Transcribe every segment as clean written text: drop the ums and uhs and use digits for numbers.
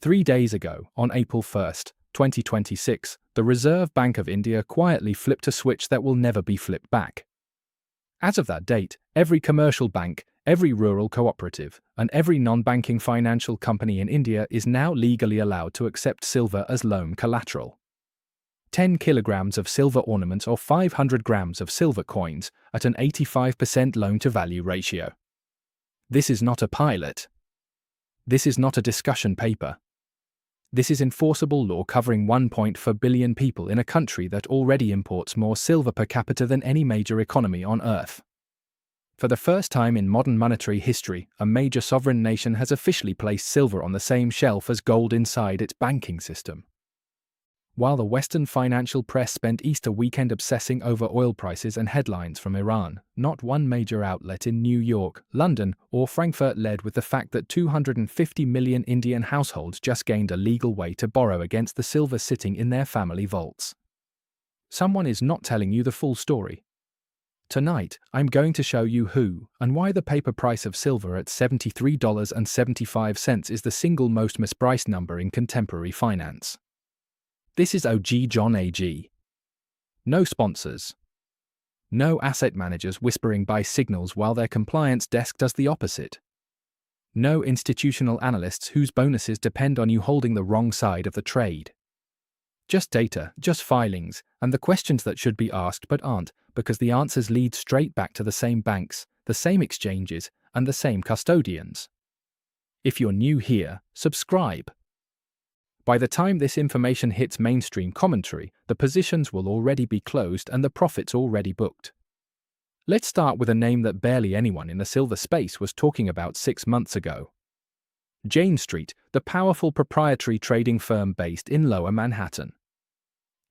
3 days ago, on April 1st, 2026, the Reserve Bank of India quietly flipped a switch that will never be flipped back. As of that date, every commercial bank, every rural cooperative, and every non-banking financial company in India is now legally allowed to accept silver as loan collateral. 10 kilograms of silver ornaments or 500 grams of silver coins at an 85% loan-to-value ratio. This is not a pilot. This is not a discussion paper. This is enforceable law covering 1.4 billion people in a country that already imports more silver per capita than any major economy on Earth. For the first time in modern monetary history, a major sovereign nation has officially placed silver on the same shelf as gold inside its banking system. While the Western financial press spent Easter weekend obsessing over oil prices and headlines from Iran, not one major outlet in New York, London, or Frankfurt led with the fact that 250 million Indian households just gained a legal way to borrow against the silver sitting in their family vaults. Someone is not telling you the full story. Tonight, I'm going to show you who and why the paper price of silver at $73.75 is the single most mispriced number in contemporary finance. This is OG John AG. No sponsors. No asset managers whispering buy signals while their compliance desk does the opposite. No institutional analysts whose bonuses depend on you holding the wrong side of the trade. Just data, just filings, and the questions that should be asked but aren't, because the answers lead straight back to the same banks, the same exchanges, and the same custodians. If you're new here, subscribe. By the time this information hits mainstream commentary, the positions will already be closed and the profits already booked. Let's start with a name that barely anyone in the silver space was talking about 6 months ago. Jane Street, the powerful proprietary trading firm based in Lower Manhattan.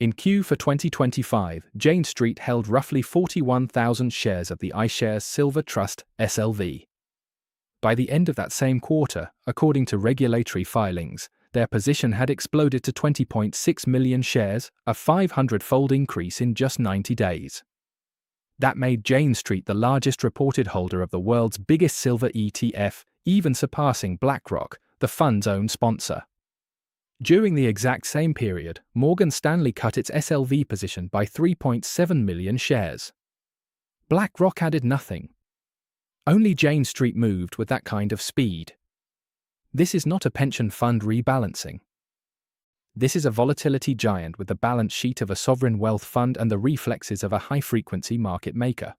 In Q4 2025, Jane Street held roughly 41,000 shares of the iShares Silver Trust, SLV. By the end of that same quarter, according to regulatory filings, their position had exploded to 20.6 million shares, a 500-fold increase in just 90 days. That made Jane Street the largest reported holder of the world's biggest silver ETF, even surpassing BlackRock, the fund's own sponsor. During the exact same period, Morgan Stanley cut its SLV position by 3.7 million shares. BlackRock added nothing. Only Jane Street moved with that kind of speed. This is not a pension fund rebalancing. This is a volatility giant with the balance sheet of a sovereign wealth fund and the reflexes of a high-frequency market maker.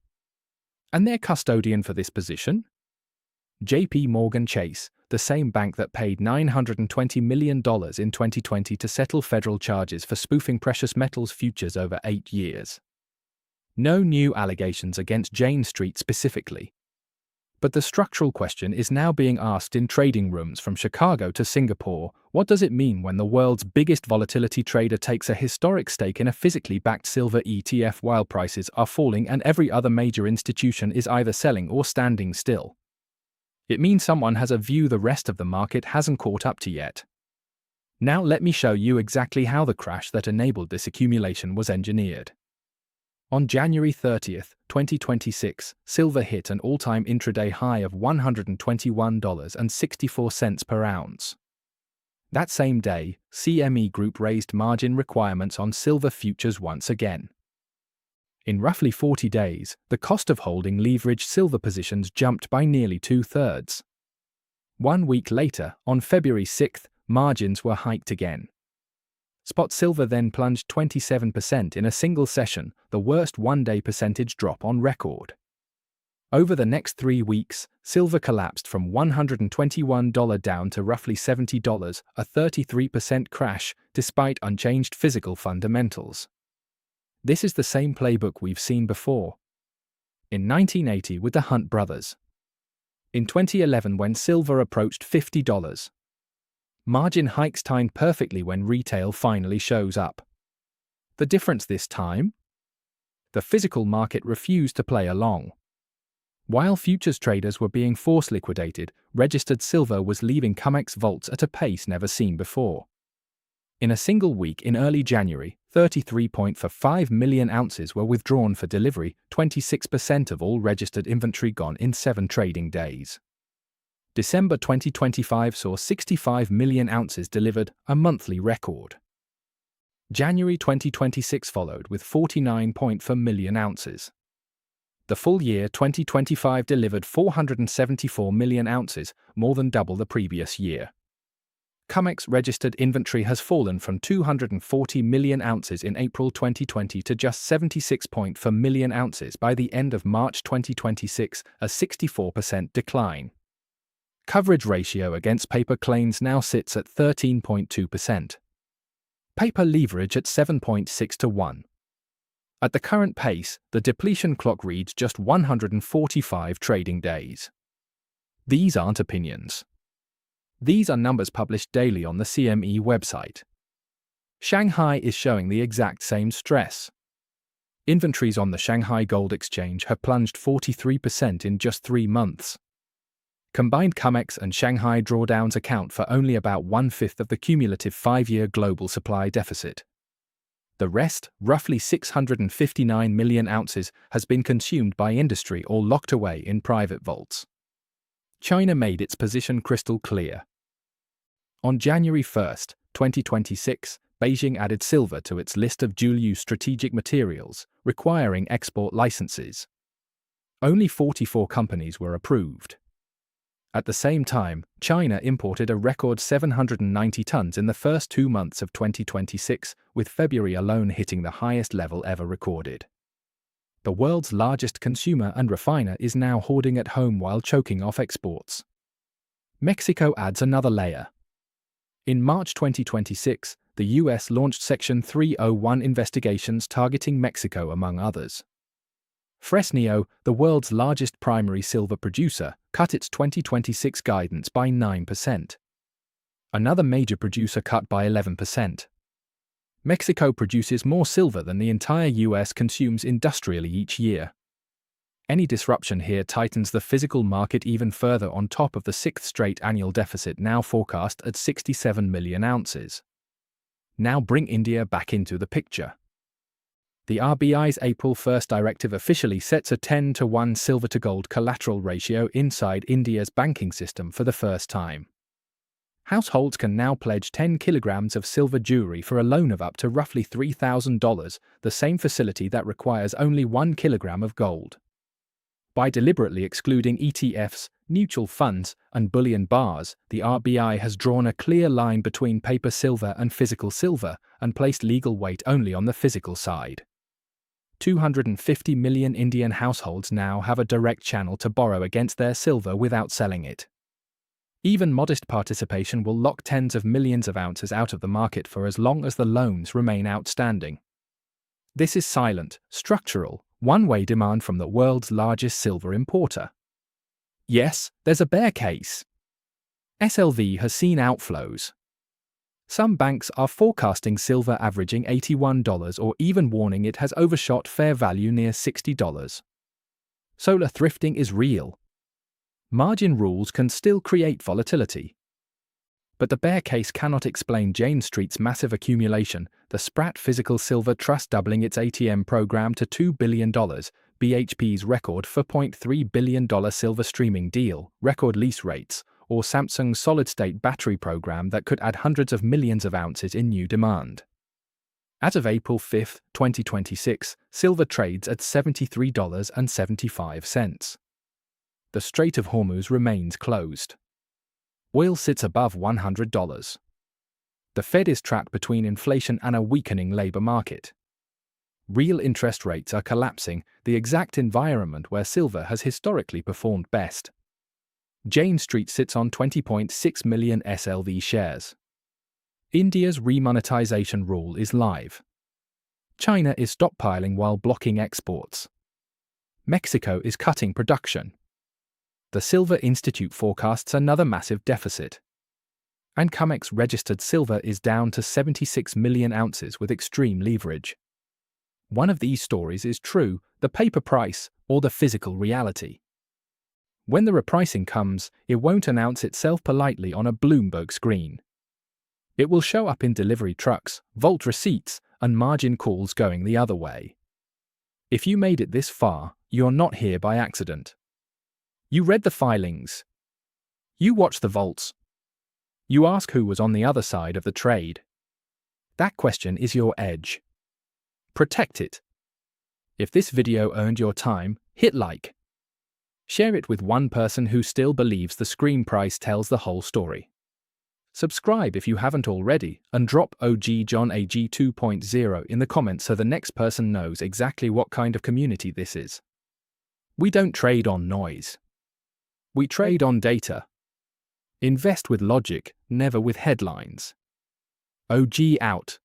And their custodian for this position? JP Morgan Chase, the same bank that paid $920 million in 2020 to settle federal charges for spoofing precious metals futures over 8 years. No new allegations against Jane Street specifically. But the structural question is now being asked in trading rooms from Chicago to Singapore. What does it mean when the world's biggest volatility trader takes a historic stake in a physically backed silver ETF while prices are falling and every other major institution is either selling or standing still? It means someone has a view the rest of the market hasn't caught up to yet. Now let me show you exactly how the crash that enabled this accumulation was engineered. On January 30th, 2026, silver hit an all-time intraday high of $121.64 per ounce. That same day, CME Group raised margin requirements on silver futures once again. In roughly 40 days, the cost of holding leveraged silver positions jumped by nearly 2/3. 1 week later, on February 6th, margins were hiked again. Spot silver then plunged 27% in a single session, the worst one-day percentage drop on record. Over the next 3 weeks, silver collapsed from $121 down to roughly $70, a 33% crash, despite unchanged physical fundamentals. This is the same playbook we've seen before. In 1980 with the Hunt brothers. In 2011 when silver approached $50. Margin hikes timed perfectly when retail finally shows up. The difference this time? The physical market refused to play along. While futures traders were being force liquidated, registered silver was leaving COMEX vaults at a pace never seen before. In a single week in early January, 33.45 million ounces were withdrawn for delivery, 26% of all registered inventory gone in 7 trading days. December 2025 saw 65 million ounces delivered, a monthly record. January 2026 followed with 49.4 million ounces. The full year 2025 delivered 474 million ounces, more than double the previous year. COMEX registered inventory has fallen from 240 million ounces in April 2020 to just 76.4 million ounces by the end of March 2026, a 64% decline. Coverage ratio against paper claims now sits at 13.2%. Paper leverage at 7.6 to 1. At the current pace, the depletion clock reads just 145 trading days. These aren't opinions. These are numbers published daily on the CME website. Shanghai is showing the exact same stress. Inventories on the Shanghai Gold Exchange have plunged 43% in just 3 months. Combined COMEX and Shanghai drawdowns account for only about 1/5 of the cumulative 5-year global supply deficit. The rest, roughly 659 million ounces, has been consumed by industry or locked away in private vaults. China made its position crystal clear. On January 1, 2026, Beijing added silver to its list of dual-use strategic materials, requiring export licenses. Only 44 companies were approved. At the same time, China imported a record 790 tons in the first 2 months of 2026, with February alone hitting the highest level ever recorded. The world's largest consumer and refiner is now hoarding at home while choking off exports. Mexico adds another layer. In March 2026, the US launched Section 301 investigations targeting Mexico among others. Fresnillo, the world's largest primary silver producer, cut its 2026 guidance by 9%. Another major producer cut by 11%. Mexico produces more silver than the entire US consumes industrially each year. Any disruption here tightens the physical market even further on top of the 6th straight annual deficit now forecast at 67 million ounces. Now bring India back into the picture. The RBI's April 1 directive officially sets a 10-to-1 silver-to-gold collateral ratio inside India's banking system for the first time. Households can now pledge 10 kilograms of silver jewelry for a loan of up to roughly $3,000, the same facility that requires only 1 kilogram of gold. By deliberately excluding ETFs, mutual funds, and bullion bars, the RBI has drawn a clear line between paper silver and physical silver and placed legal weight only on the physical side. 250 million Indian households now have a direct channel to borrow against their silver without selling it. Even modest participation will lock tens of millions of ounces out of the market for as long as the loans remain outstanding. This is silent, structural, one-way demand from the world's largest silver importer. Yes, there's a bear case. SLV has seen outflows. Some banks are forecasting silver averaging $81 or even warning it has overshot fair value near $60. Solar thrifting is real. Margin rules can still create volatility. But the bear case cannot explain Jane Street's massive accumulation, the Spratt Physical Silver Trust doubling its ATM program to $2 billion, BHP's record $4.3 billion silver streaming deal, record lease rates, or Samsung's solid-state battery program that could add hundreds of millions of ounces in new demand. As of April 5, 2026, silver trades at $73.75. The Strait of Hormuz remains closed. Oil sits above $100. The Fed is trapped between inflation and a weakening labor market. Real interest rates are collapsing, the exact environment where silver has historically performed best. Jane Street sits on 20.6 million SLV shares. India's remonetization rule is live. China is stockpiling while blocking exports. Mexico is cutting production. The Silver Institute forecasts another massive deficit. And COMEX registered silver is down to 76 million ounces with extreme leverage. One of these stories is true, the paper price, or the physical reality. When the repricing comes, it won't announce itself politely on a Bloomberg screen. It will show up in delivery trucks, vault receipts, and margin calls going the other way. If you made it this far, you're not here by accident. You read the filings. You watch the vaults. You ask who was on the other side of the trade. That question is your edge. Protect it. If this video earned your time, hit like. Share it with one person who still believes the screen price tells the whole story. Subscribe if you haven't already, and drop OG John AG 2.0 in the comments so the next person knows exactly what kind of community this is. We don't trade on noise. We trade on data. Invest with logic, never with headlines. OG out.